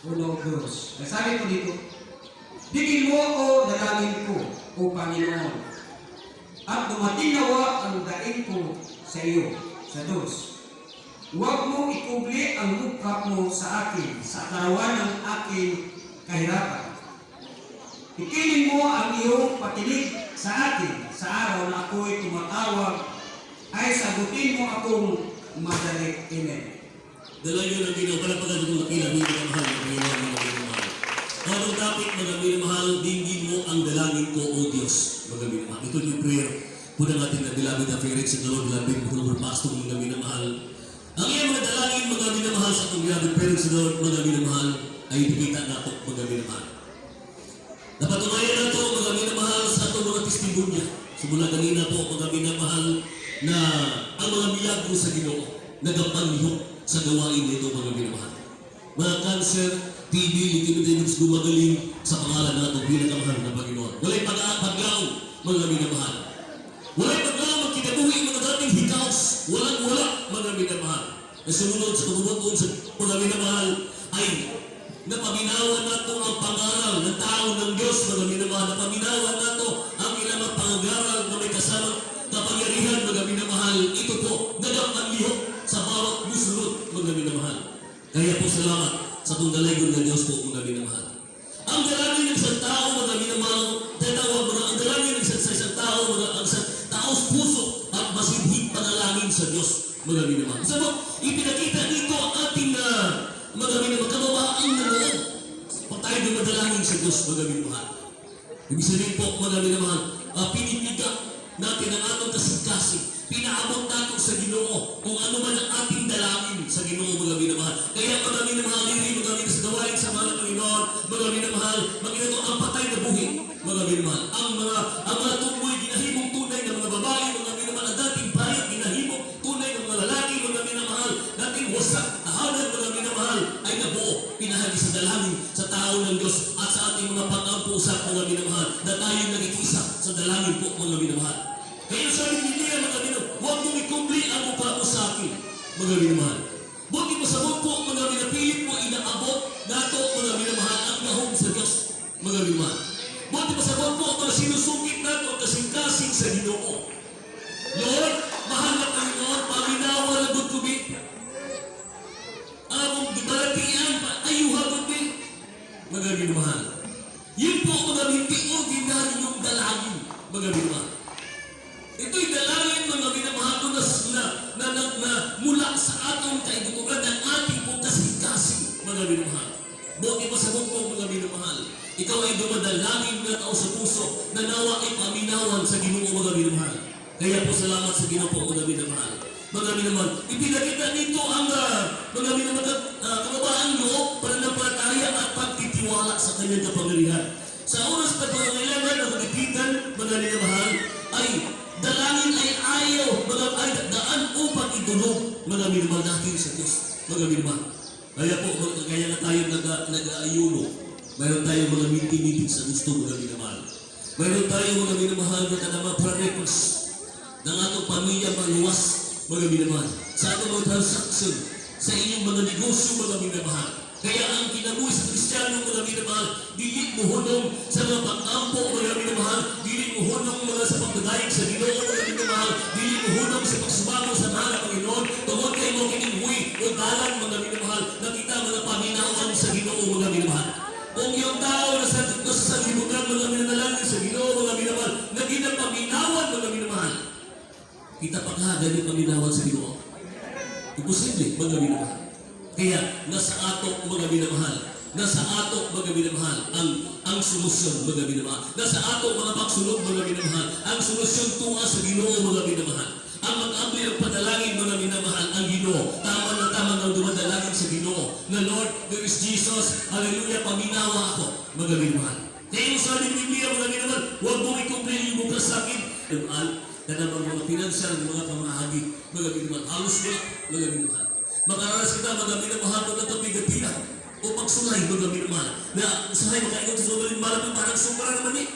1:2. Nasabi ko dito, digin mo ako dalangin ko, o Panginoon, at dumating nawa ang daing ko sa iyo, sa Diyos. Huwag mo ikubli ang mukha mo sa akin, sa karawan ng aking kahirapan. Ikiling mo ang iyong patinig sa akin, sa araw na ako'y tumatawag, ay sagutin mo akong madali. Amen. Dalangin ng Ginoo, palapagan kong nakila, mga mahal, mga mahal. Habang topic, mga minamahal, dinggin mo ang dalangin ko, O Diyos, mga minamahal. Ito yung prayer po ng ating beloved affairs sa Lord, labing mga pastor, mga minamahal. Ang iyong mga dalangin, mga minamahal, sa itong beloved affairs sa Lord, mga minamahal, ay ipikita nato, mga minamahal. Napatunayan na ito, mga minamahal, sa itong mga testimonya. Simula kanina po, mga minamahal, na ang mga milagro sa Ginoo, nagapanlihok sa gawain nito, mga minamahal. Mga cancer, TB, liquidity, gumagaling sa pangalan nato, pinakamahal na Panginoon. Wala'y pag-aapaglaw, mga minamahal. Wala'y paglaw, magkinabuhi, mga dating hikaos, walang-wala, mga minamahal. Na sumunod sa pagbubuton sa mga minamahal, ay napaminawan nato ang pangaral ng tao ng Diyos, mga minamahal. Napaminawan nato ang ilang mga pangaral na may kasamang kapangyarihan, mga minamahal. Ito po, nagapanlihok sa bawat musulot, mga minamahal. Kaya po salamat sa itong dalagon ng Diyos po, mga minamahal. Ang dalangin ng isang tao, mga minamahal, ang dalangin ng isang tao, ang isang taos puso at masinhig panalangin sa Diyos, mga minamahal. So, ipinakita dito ang ating mga minamahal, kababaang na loob. Pag tayo dumadalangin sa Diyos, mga minamahal. Ibig sabihin po, mga minamahal, pinipigak natin ang atong kasigkasig. Pinaabot natin sa Ginoo kung ano man ang ating dalangin sa Ginoo, mga minamahal. Kaya mga minamahal, mga minamahal sa gawain sa mahal ng Panginoon, mga minamahal, maginato ang patay na buhi, mga minamahal. Ang mga tunggoy, ginahimong tunay ng mga babae, mga minamahal, ang dating bayat, ginahimong tunay ng mga lalaki, mga minamahal, dating wasak, tahanan, mga minamahal, ay nabuo, pinahagi sa dalangin sa tao ng Diyos at sa ating mga pag-ampusak, mga minamahal, na tayo nagkikisa sa dalangin po, mga minamahal. Kaya sabi ni Nia, mga minamahal, huwag mong ikumpli ang mukha mo sa akin, mga minamahal. Buti mo sa po, mga minapilit mo, inaabot nato, mga minamahal, ang nahong sa Diyos, mga minamahal. Buti mo sa po, mga sinusungkit nato ang kasing-kasing sa Ginoo. Lord, mahal na Panginoon, paminawa na good to be. Among dibalatian, ayuha good be, mga minamahal. Yun po, mga minti-ordinary yung dalangin, mga minamahal. Ito'y dalangin, mga minamahal, na mula sa atong kaibuturan ng ating pong kasing-kasing, mga minamahal. Buti pa sa po, mga minamahal, ikaw ay dumadalangin na tao sa puso na nawa ay paminawan sa Ginoo, mga minamahal. Kaya po salamat sa Ginoo po, mga minamahal. Mga minamahal, ipinakita nito ang mga minamahal, kababaang loob, pananampalataya at pagtitiwala sa kanyang kapangyarihan. Sa oras na pangangailangan ng magipitan, mga minamahal, ay dalangin ay ayaw, mga ay daan upang idulog, mga minamahal natin sa Diyos, mga minamahal. Kaya po, kaya na tayo nag-aayuno. Mayroon tayong mga meeting sa gusto, mga minamahal. Mayroon tayong mga minamahal na kanama pra-request ng atong pamilya maluwas, mga minamahal. Sa atong mga transaction, sa inyong mga negosyo, mga minamahal. Kaya ang kinabuhi sa Kristiyano, mga minamahal, dili mo hunong sa mga pag-ampo, mga minamahal, dili mo hunong mga sa pagdadayag sa Ginoo, mga minamahal, dili mo hunong sa pagsubago sa mahal ng Panginoon, tungkol kayo mo kininghuy o dalan, mga minamahal, na kita mga paminawan sa Ginoo, mga minamahal. Kung yung tao na sa libugan, mga minamahal, sa Ginoo, mga minamahal, na ginapaminawan, mga minamahal, kita paghaga yung paminawan sa Ginoo. Imposible, mga minamahal. Kaya, nasa ato, mga minamahal, nasa ato, mga minamahal, ang solusyon, mga minamahal. Nasa ato, mga pagsunod, mga minamahal, ang solusyon tunga sa Ginoo, mga minamahal. Ang mag-abli ang padalangin, mga minamahal, ang Ginoo. Tama na tama ng dumadalangin sa Ginoo. Na Lord, there is Jesus, hallelujah, paminawa ako, mga minamahal. Kaya yung sabi ng Biblia, mga minamahal, huwag mong ikumpli yung bukas sa akin. Na naman mga pinansyal, mga pamahagi, mga minamahal. Halos mga minamahal. Makaranas kita, mga minamahal, mga kapigatilan o pagsulay, mga minamahal. Na usahay, makaingot sa sobrang malapit, parang sobrang naman